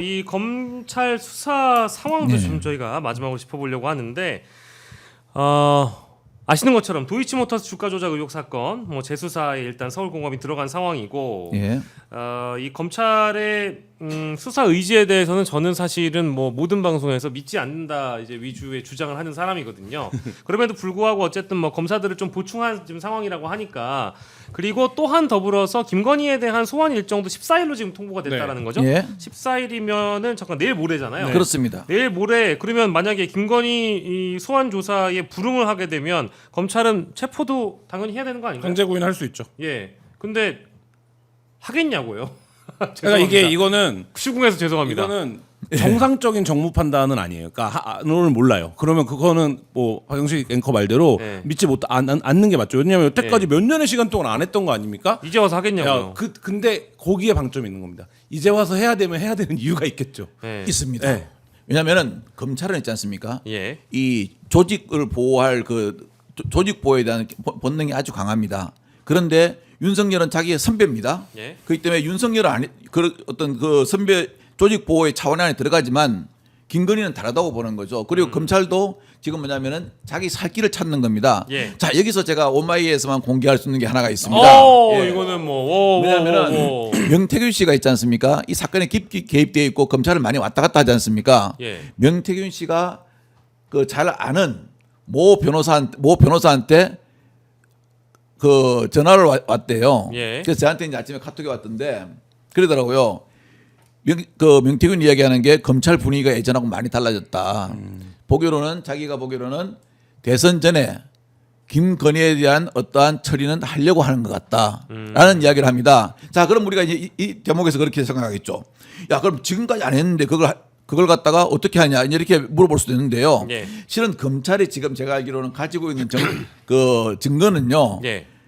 이 검찰 수사 상황도 좀 저희가 마지막으로 짚어보려고 하는데 아시는 것처럼 도이치모터스 주가 조작 의혹 사건 뭐 재수사에 일단 서울공검이 들어간 상황이고 이 검찰의 수사 의지에 대해서는 저는 사실은 뭐 모든 방송에서 믿지 않는다 이제 위주의 주장을 하는 사람이거든요. 그럼에도 불구하고 어쨌든 뭐 검사들을 좀 보충한 지금 상황이라고 하니까 그리고 또한 더불어서 김건희에 대한 소환 일정도 14일로 지금 통보가 됐다라는 거죠. 14일이면은 잠깐 내일 모레잖아요. 그렇습니다. 내일 모레 그러면 만약에 김건희 이 소환 조사에 불응을 하게 되면 검찰은 체포도 당연히 해야 되는 거 아닌가요? 강제 구인할 수 있죠. 예. 근데 하겠냐고요. 그러니까 이거는 시궁에서 죄송합니다. 이거는 정상적인 정무 판단은 아니에요. 그러니까 오늘 몰라요. 그러면 그거는 뭐 박영식 앵커 말대로 믿지 않는 게 맞죠. 왜냐하면 여태까지 몇 년의 시간 동안 안 했던 거 아닙니까? 이제 와서 하겠냐고요. 근데 거기에 방점이 있는 겁니다. 이제 와서 해야 되면 해야 되는 이유가 있겠죠. 있습니다. 왜냐하면은 검찰은 있지 않습니까? 이 조직을 보호할 그 조직 보호에 대한 본능이 아주 강합니다. 그런데 윤석열은 자기의 선배입니다. 그렇기 때문에 윤석열은 어떤 그 선배 조직 보호의 차원 안에 들어가지만 김건희는 다르다고 보는 거죠. 그리고 검찰도 지금 뭐냐면은 자기 살 길을 찾는 겁니다. 자, 여기서 제가 오마이에서만 공개할 수 있는 게 하나가 있습니다. 이거는 뭐 왜냐하면 명태균 씨가 있지 않습니까? 이 사건에 깊이 개입되어 있고 검찰을 많이 왔다 갔다 하지 않습니까? 명태균 씨가 그 잘 아는 모 변호사한테 그 전화를 왔대요. 그래서 저한테 이제 아침에 카톡이 왔던데 그러더라고요. 명태균 이야기하는 게 검찰 분위기가 예전하고 많이 달라졌다. 자기가 보기로는 대선 전에 김건희에 대한 어떠한 처리는 하려고 하는 것 같다라는 이야기를 합니다. 자, 그럼 우리가 이제 이 대목에서 그렇게 생각하겠죠. 야, 그럼 지금까지 안 했는데 그걸 갖다가 어떻게 하냐 이렇게 물어볼 수도 있는데요. 실은 검찰이 지금 제가 알기로는 가지고 있는 증거는요.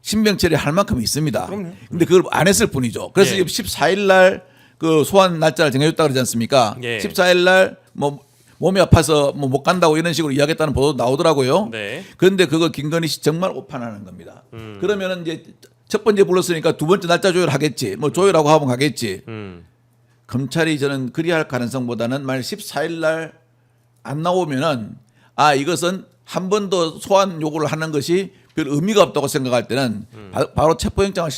신병철이 할 만큼 있습니다. 근데 그걸 안 했을 뿐이죠. 그래서 14일 날 그 소환 날짜를 정해줬다 그러지 않습니까? 14일 날 뭐 몸이 아파서 뭐 못 간다고 이런 식으로 이야기했다는 보도 나오더라고요. 그런데 그거 김건희 씨 정말 오판하는 겁니다. 그러면은 이제 첫 번째 불렀으니까 두 번째 날짜 조율하겠지. 뭐 조율하고 하면 가겠지. 검찰이 저는 그리할 가능성보다는 만약 14일 날 안 나오면은 이것은 한 번 더 소환 요구를 하는 것이 별 의미가 없다고 생각할 때는 바로 체포영장을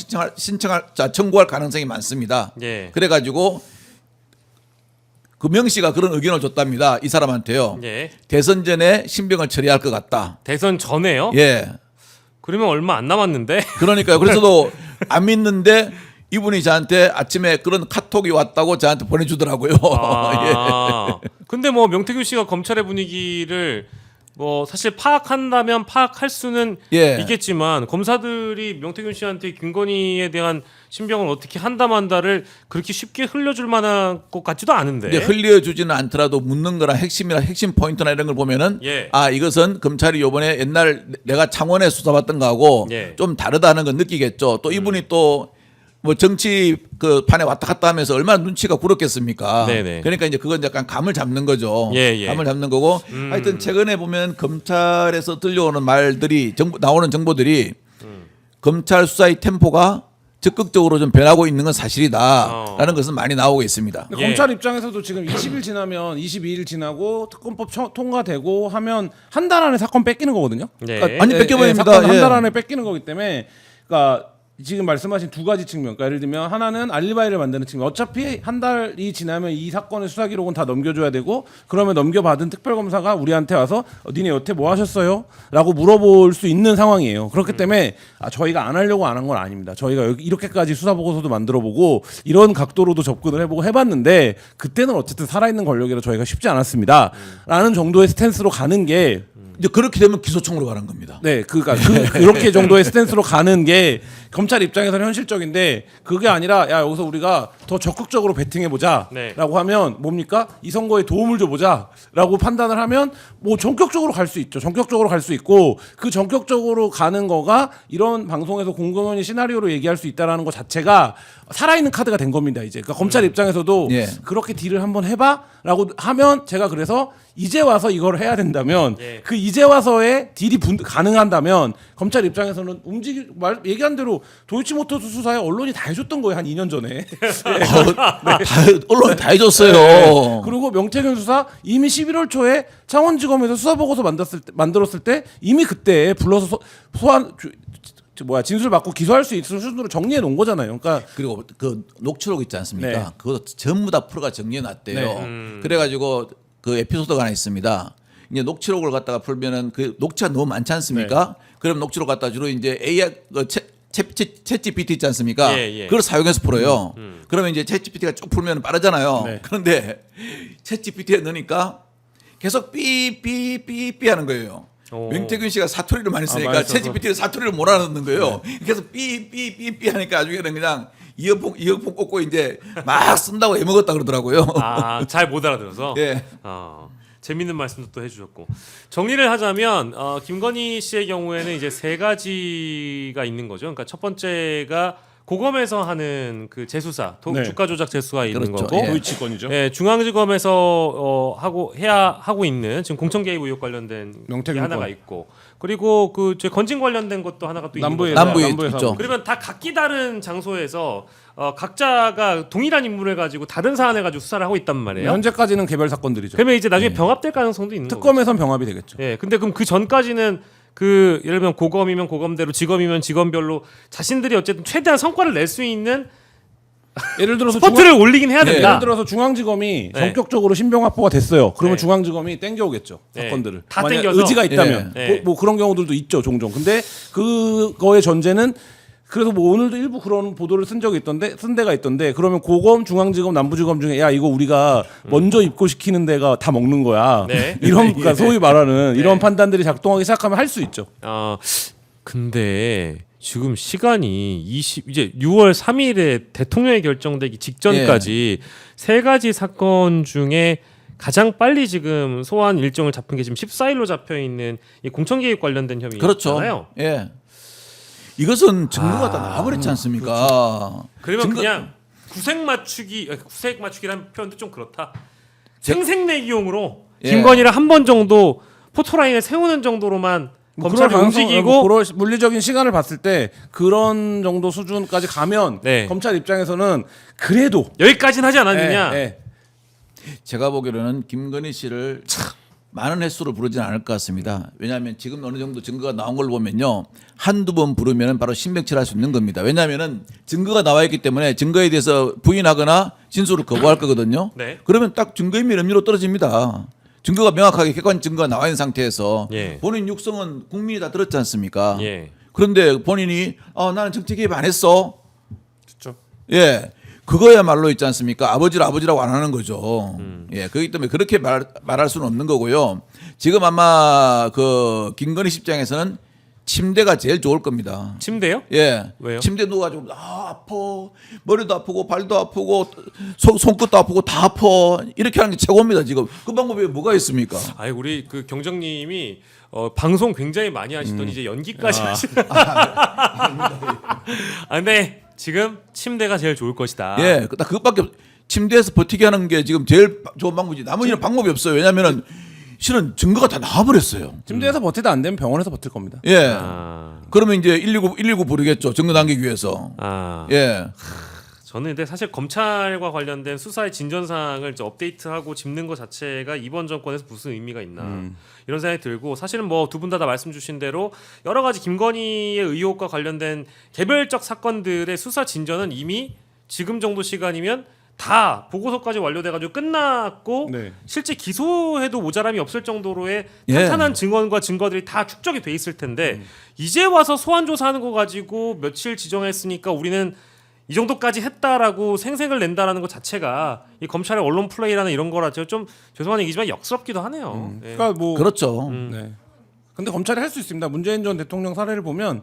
청구할 가능성이 많습니다. 그래가지고 그 명 씨가 그런 의견을 줬답니다. 이 사람한테요. 대선 전에 신병을 처리할 것 같다. 대선 전에요? 그러면 얼마 안 남았는데. 그러니까요. 그래서도 안 믿는데 이분이 저한테 아침에 그런 카톡이 왔다고 저한테 보내주더라고요. 근데 뭐 명태균 씨가 검찰의 분위기를 뭐 사실 파악한다면 파악할 수는 있겠지만 검사들이 명태균 씨한테 김건희에 대한 신병을 어떻게 한다 만다를 그렇게 쉽게 흘려줄 만한 것 같지도 않은데. 흘려주지는 않더라도 묻는 거랑 핵심 포인트나 이런 걸 보면은 이것은 검찰이 요번에 옛날 내가 창원에 수사받던 거하고 좀 다르다는 걸 느끼겠죠. 또 이분이 또 뭐 정치 그 판에 왔다 갔다 하면서 얼마나 눈치가 굴었겠습니까? 그러니까 이제 그건 약간 감을 잡는 거죠. 감을 잡는 거고. 하여튼 최근에 보면 검찰에서 들려오는 말들이 나오는 정보들이 검찰 수사의 템포가 적극적으로 좀 변하고 있는 건 사실이다라는 것은 많이 나오고 있습니다. 검찰 입장에서도 지금 20일 지나면 22일 지나고 특검법 통과되고 하면 한 달 안에 사건 뺏기는 거거든요. 그러니까 아니 뺏겨버립니다. 사건 한 달 안에 뺏기는 거기 때문에 그러니까 지금 말씀하신 두 가지 측면. 그러니까 예를 들면 하나는 알리바이를 만드는 측면. 어차피 한 달이 지나면 이 사건의 수사 기록은 다 넘겨줘야 되고 그러면 넘겨받은 특별검사가 우리한테 와서 니네 여태 뭐 하셨어요? 라고 물어볼 수 있는 상황이에요. 그렇기 때문에 저희가 안 하려고 안 한 건 아닙니다. 저희가 이렇게까지 수사보고서도 만들어보고 이런 각도로도 접근을 해보고 해봤는데 그때는 어쨌든 살아있는 권력이라 저희가 쉽지 않았습니다. 라는 정도의 스탠스로 가는 게 이제 그렇게 되면 기소청으로 가는 겁니다. 그러니까 그렇게 정도의 스탠스로 가는 게 검찰 입장에서는 현실적인데 그게 아니라 여기서 우리가 더 적극적으로 베팅해보자라고 하면 뭡니까? 이 선거에 도움을 줘보자라고 판단을 하면 뭐 전격적으로 갈 수 있죠. 전격적으로 갈 수 있고 그 전격적으로 가는 거가 이런 방송에서 공공연히 시나리오로 얘기할 수 있다라는 것 자체가 살아있는 카드가 된 겁니다. 이제 그러니까 검찰 입장에서도 그렇게 딜을 한번 해봐라고 하면 제가 그래서 이제 와서 이걸 해야 된다면 예. 그 이제 와서의 딜이 가능한다면 검찰 입장에서는 얘기한 대로 도이치모터스 수사에 언론이 다 해줬던 거예요. 한 2년 전에. 언론 다 해줬어요. 네. 그리고 명태균 수사 이미 11월 초에 창원지검에서 수사보고서 만들었을 때 이미 그때 불러서 소환 진술 받고 기소할 수 있을 수준으로 정리해 놓은 거잖아요. 그러니까 그리고 그 녹취록 있지 않습니까? 네. 그거 전부 다 프로가 정리해 놨대요. 네. 그래가지고 그 에피소드가 하나 있습니다. 이제 녹취록을 갖다가 풀면은 그 녹취가 너무 많지 않습니까? 그럼 녹취록 갖다 주로 이제 AI 챗 GPT 있지 않습니까? 그걸 사용해서 풀어요. 그러면 이제 챗 GPT가 쭉 풀면 빠르잖아요. 네. 그런데 챗 GPT에 넣으니까 계속 삐삐삐삐 하는 거예요. 명태균 씨가 사투리를 많이 쓰니까 많이 챗 GPT를 사투리를 몰아넣는 거예요. 계속 삐삐삐삐 하니까 나중에는 그냥 이어폰 꽂고 이제 막 쓴다고 해먹었다 그러더라고요. 잘 못 알아들어서. 예. 재밌는 말씀도 또 해주셨고 정리를 하자면 김건희 씨의 경우에는 이제 세 가지가 있는 거죠. 그러니까 첫 번째가 고검에서 하는 그 재수사, 네. 주가 조작 재수가 있는 그렇죠. 거고, 예. 도이치건이죠. 예, 중앙지검에서 하고 있는 지금 공천 개입 의혹 관련된 게 명태균 하나가 건. 있고, 그리고 그 건진 관련된 것도 하나가 또 있는 거죠. 남부에 남부에서 있죠. 그러면 다 각기 다른 장소에서 각자가 동일한 인물을 가지고 다른 사안을 가지고 수사를 하고 있단 말이에요. 현재까지는 개별 사건들이죠. 그러면 이제 나중에 병합될 가능성도 있는 거죠. 특검에선 병합이 되겠죠. 예, 근데 그럼 그 전까지는 그 예를 들면 고검이면 고검대로, 지검이면 지검별로 자신들이 어쨌든 최대한 성과를 낼 수 있는 예를 들어서 스포트를 올리긴 해야 된다. 예를 들어서 중앙지검이 네. 성격적으로 신병 확보가 됐어요. 그러면 네. 중앙지검이 땡겨오겠죠. 네. 사건들을. 다 만약 땡겨서. 의지가 있다면 네. 뭐 그런 경우들도 있죠, 종종. 근데 그거의 전제는 그래서 뭐 오늘도 일부 그런 보도를 쓴 데가 있던데 그러면 고검, 중앙지검, 남부지검 중에 야 이거 우리가 먼저 입고시키는 데가 다 먹는 거야. 네. 이런 그러니까 소위 말하는 이런 판단들이 작동하기 시작하면 할 수 있죠. 근데 지금 시간이 이제 6월 3일에 대통령이 결정되기 직전까지 세 가지 사건 중에 가장 빨리 지금 소환 일정을 잡힌 게 지금 14일로 잡혀 있는 이 공천 개입 관련된 혐의잖아요. 그렇죠. 예. 이것은 증거가 다 나와버렸지 않습니까? 그러면 그냥 구색 맞추기란 표현도 좀 그렇다. 생색내기용으로 예. 김건희를 한 번 정도 포토라인에 세우는 정도로만 검찰이 움직이고 그럴 물리적인 시간을 봤을 때 그런 정도 수준까지 가면 네. 검찰 입장에서는 그래도 여기까지는 하지 않았느냐. 제가 보기로는 김건희 씨를 많은 횟수로 부르지는 않을 것 같습니다. 왜냐하면 지금 어느 정도 증거가 나온 걸 보면요. 한두 번 부르면 바로 신백치를 할 수 있는 겁니다. 왜냐하면 증거가 나와 있기 때문에 증거에 대해서 부인하거나 진술을 거부할 거거든요. 네. 그러면 딱 증거인멸 염려로 떨어집니다. 증거가 명확하게 객관 증거가 나와 있는 상태에서 예. 본인 육성은 국민이 다 들었지 않습니까? 예. 그런데 본인이 나는 정치 개입 안 했어. 그렇죠. 예. 그거야말로 있지 않습니까? 아버지라고 안 하는 거죠. 예. 그렇기 때문에 그렇게 말할 수는 없는 거고요. 지금 아마 그 김건희 씨 입장에서는 침대가 제일 좋을 겁니다. 침대요? 예. 왜요? 침대 누워가지고 아파. 머리도 아프고 발도 아프고 손끝도 아프고 다 아파. 이렇게 하는 게 최고입니다. 지금 그 방법이 뭐가 있습니까? 아이 우리 그 경정님이 방송 굉장히 많이 하시더니 이제 연기까지 하시는. 근데 지금 침대가 제일 좋을 것이다. 예. 딱 그것밖에 침대에서 버티게 하는 게 지금 제일 좋은 방법이지. 나머지는 방법이 없어요. 왜냐하면은 실은 증거가 다 나와버렸어요. 침대에서 버티다 안 되면 병원에서 버틸 겁니다. 예. 그러면 이제 119 부르겠죠. 증거 남기기 위해서. 예. 저는 근데 사실 검찰과 관련된 수사의 진전사항을 이제 업데이트하고 짚는 것 자체가 이번 정권에서 무슨 의미가 있나 이런 생각이 들고, 사실은 뭐 두 분 다 말씀 주신 대로 여러 가지 김건희의 의혹과 관련된 개별적 사건들의 수사 진전은 이미 지금 정도 시간이면 다 보고서까지 완료돼가지고 끝났고 네. 실제 기소해도 모자람이 없을 정도로의 예. 탄탄한 증언과 증거들이 다 축적이 돼 있을 텐데 이제 와서 소환 조사하는 거 가지고 며칠 지정했으니까 우리는 이 정도까지 했다라고 생색을 낸다라는 것 자체가 이 검찰의 언론 플레이라는 이런 거라 좀 죄송한 얘기지만 역스럽기도 하네요. 예. 그러니까 뭐 그렇죠. 네. 근데 검찰이 할 수 있습니다. 문재인 전 대통령 사례를 보면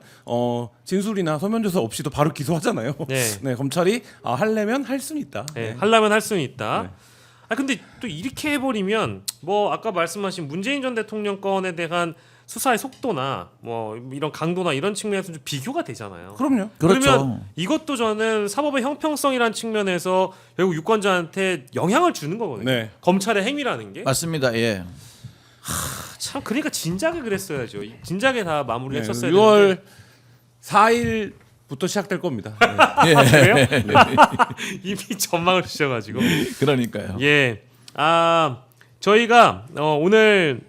진술이나 서면 조사 없이도 바로 기소하잖아요. 네. 검찰이 하려면 할 수는 있다. 네, 하려면 할 수는 있다. 근데 또 이렇게 해버리면 뭐 아까 말씀하신 문재인 전 대통령 건에 대한 수사의 속도나 뭐 이런 강도나 이런 측면에서 좀 비교가 되잖아요. 그럼요. 그렇죠. 그러면 이것도 저는 사법의 형평성이라는 측면에서 결국 유권자한테 영향을 주는 거거든요. 네. 검찰의 행위라는 게. 맞습니다. 예. 참 그러니까 진작에 그랬어야죠. 진작에 다 마무리했었어야 네, 6월 4일부터 시작될 겁니다. 네. 그래요? 이미 전망을 주셔가지고. 그러니까요. 예. 저희가 오늘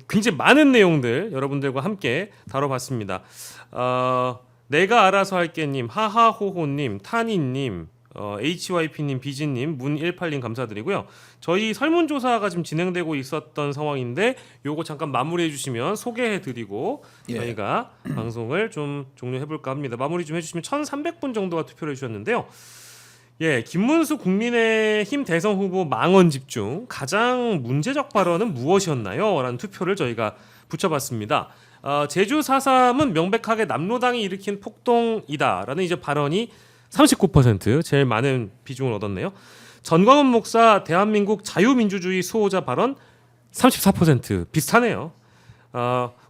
굉장히 많은 내용들 여러분들과 함께 다뤄봤습니다. 내가 알아서 할게님, 하하호호님, 타니님, HYP님, 비진님, 문18님 감사드리고요. 저희 설문조사가 지금 진행되고 있었던 상황인데 요거 잠깐 마무리해 주시면 소개해드리고 저희가 방송을 좀 종료해볼까 합니다. 마무리 좀 해주시면 1,300분 정도가 투표를 해주셨는데요. 예, 김문수 국민의힘 대선 후보 망언 집중 가장 문제적 발언은 무엇이었나요? 라는 투표를 저희가 붙여봤습니다. 제주 4.3은 명백하게 남로당이 일으킨 폭동이다라는 이제 발언이 39% 제일 많은 비중을 얻었네요. 전광훈 목사 대한민국 자유민주주의 수호자 발언 34% 비슷하네요.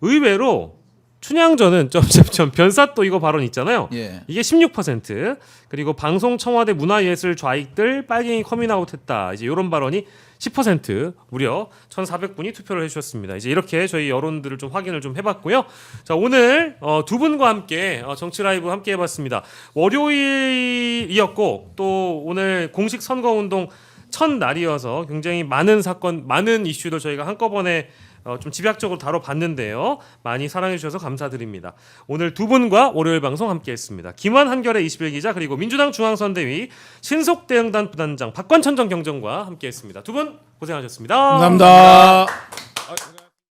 의외로 춘향전은 점점점 변사또 이거 발언 있잖아요. 예. 이게 16% 그리고 방송 청와대 문화예술 좌익들 빨갱이 커밍아웃했다. 이제 이런 발언이 10% 무려 1,400분이 투표를 해주셨습니다. 이제 이렇게 저희 여론들을 좀 확인을 좀 해봤고요. 자 오늘 두 분과 함께 정치 라이브 함께 해봤습니다. 월요일이었고 또 오늘 공식 선거운동 첫날이어서 굉장히 많은 사건, 많은 이슈들 저희가 한꺼번에 좀 집약적으로 다뤄봤는데요. 많이 사랑해주셔서 감사드립니다. 오늘 두 분과 월요일 방송 함께했습니다. 김환 한결의 21 기자 그리고 민주당 중앙선대위 신속대응단 부단장 박관천 전 경정과 함께했습니다. 두 분 고생하셨습니다. 감사합니다.